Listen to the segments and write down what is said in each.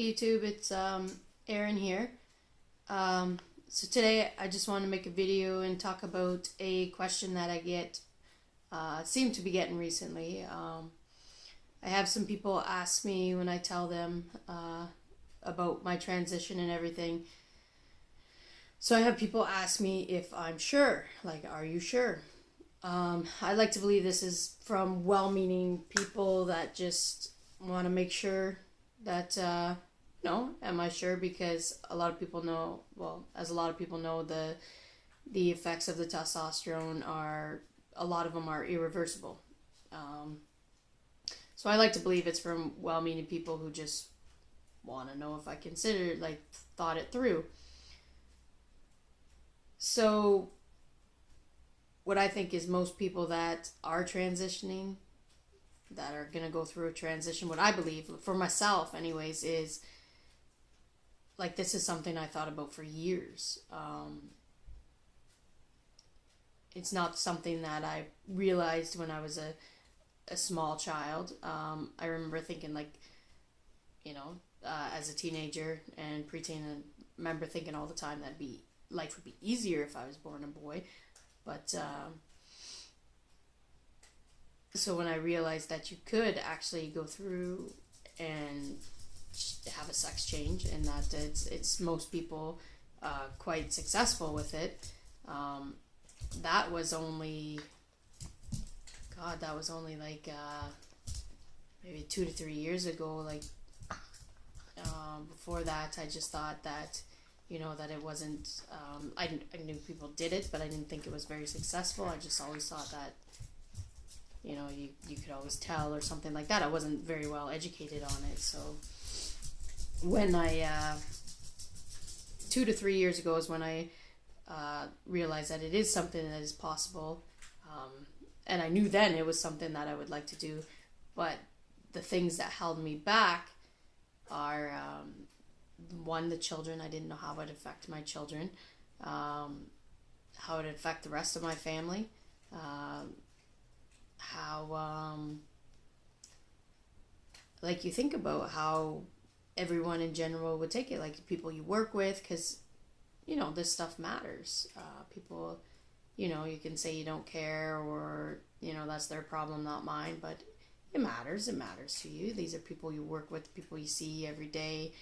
YouTube, it's Erin here. So today I just want to make a video and talk about a question that I seem to be getting recently. I have some people ask me when I tell them about my transition and everything. So I have people ask me if I'm sure, like, are you sure? I like to believe this is from well-meaning people that just want to make sure that, no, am I sure? Because a lot of people know, well, as a lot of people know, the effects of the testosterone a lot of them are irreversible. So I like to believe it's from well-meaning people who just want to know if I thought it through. So what I think is most people that are transitioning, that are going to go through a transition, what I believe, for myself anyways, is like this is something I thought about for years. It's not something that I realized when I was a small child. I remember thinking as a teenager and preteen, I remember thinking all the time that life would be easier if I was born a boy. But so when I realized that you could actually go through and have a sex change, and that it's most people quite successful with it, that was only maybe 2 to 3 years ago. Before that, I just thought that that it wasn't, I knew people did it, but I didn't think it was very successful. I just always thought that, you could always tell or something like that. I wasn't very well educated on it. So when 2 to 3 years ago is when I realized that it is something that is possible. And I knew then it was something that I would like to do. But the things that held me back are, one, the children. I didn't know how it would affect my children, how it would affect the rest of my family, how you think about how everyone in general would take it, like people you work with, because this stuff matters. People, you can say you don't care, or that's their problem, not mine, but it matters to you. These are people you work with, people you see every day.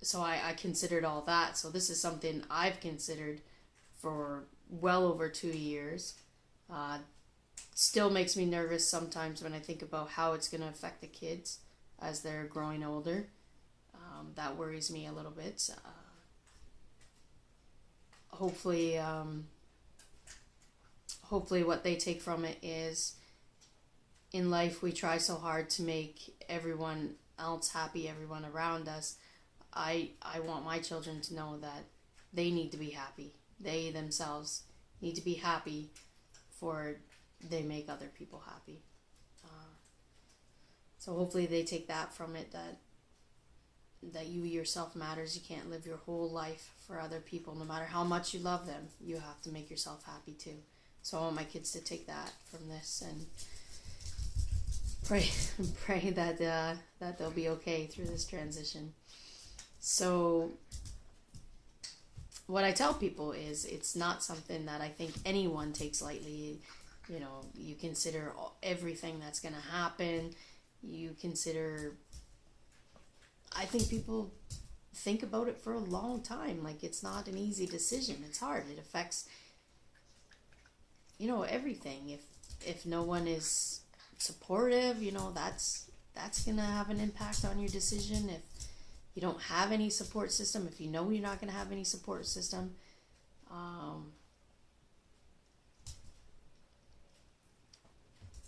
So I considered all that. So this is something I've considered for well over 2 years. Still makes me nervous sometimes when I think about how it's going to affect the kids as they're growing older. That worries me a little bit. Hopefully what they take from it is, in life we try so hard to make everyone else happy, everyone around us. I want my children to know that they need to be happy. They themselves need to be happy before they make other people happy. So hopefully they take that from it, that you yourself matters. You can't live your whole life for other people. No matter how much you love them, you have to make yourself happy too. So I want my kids to take that from this and pray that they'll be okay through this transition. So what I tell people is, it's not something that I think anyone takes lightly. You consider everything that's going to happen. You consider, I think people think about it for a long time. Like, it's not an easy decision. It's hard. It affects, everything. If no one is supportive, that's gonna have an impact on your decision. If you don't have any support system, if you're not gonna have any support system,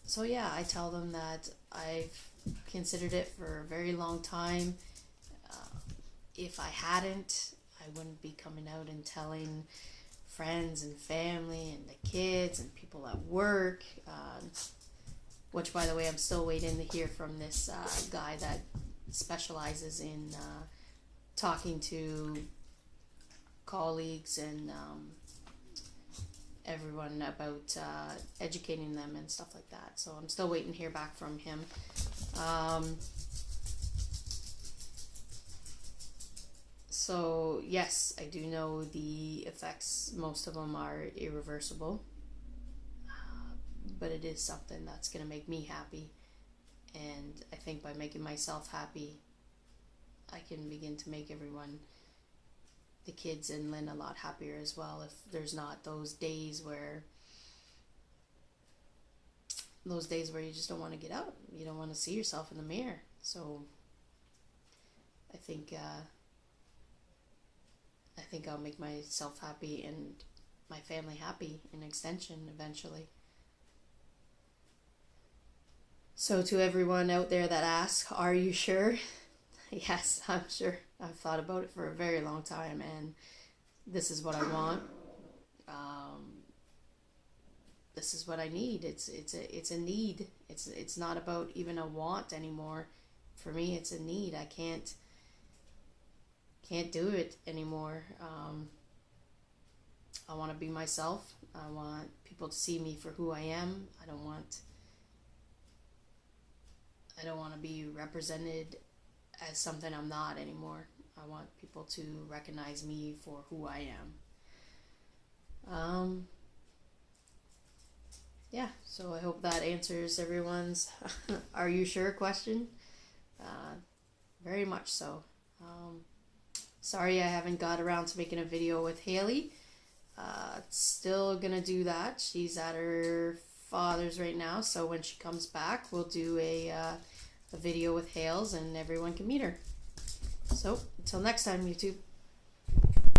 so yeah, I tell them that I've considered it for a very long time. If I hadn't, I wouldn't be coming out and telling friends and family and the kids and people at work, which, by the way, I'm still waiting to hear from this guy that specializes in talking to colleagues and everyone about educating them and stuff like that. So I'm still waiting to hear back from him. So yes, I do know the effects, most of them are irreversible, but it is something that's going to make me happy. And I think by making myself happy, I can begin to make everyone, the kids and Lynn, a lot happier as well. If there's not those days where you just don't want to get out, you don't want to see yourself in the mirror. So I think I'll make myself happy and my family happy in extension eventually. So to everyone out there that asks, are you sure? Yes, I'm sure. I've thought about it for a very long time, and this is what I want. This is what I need. It's a need. It's not about even a want anymore. For me, it's a need. I can't do it anymore. I want to be myself. I want people to see me for who I am. I don't want to be represented as something I'm not anymore. I want people to recognize me for who I am. Yeah, so I hope that answers everyone's are you sure question. Very much so. Sorry I haven't got around to making a video with Haley. Still gonna do that. She's at her father's right now, so when she comes back, we'll do a video with Hales and everyone can meet her. So, until next time, YouTube.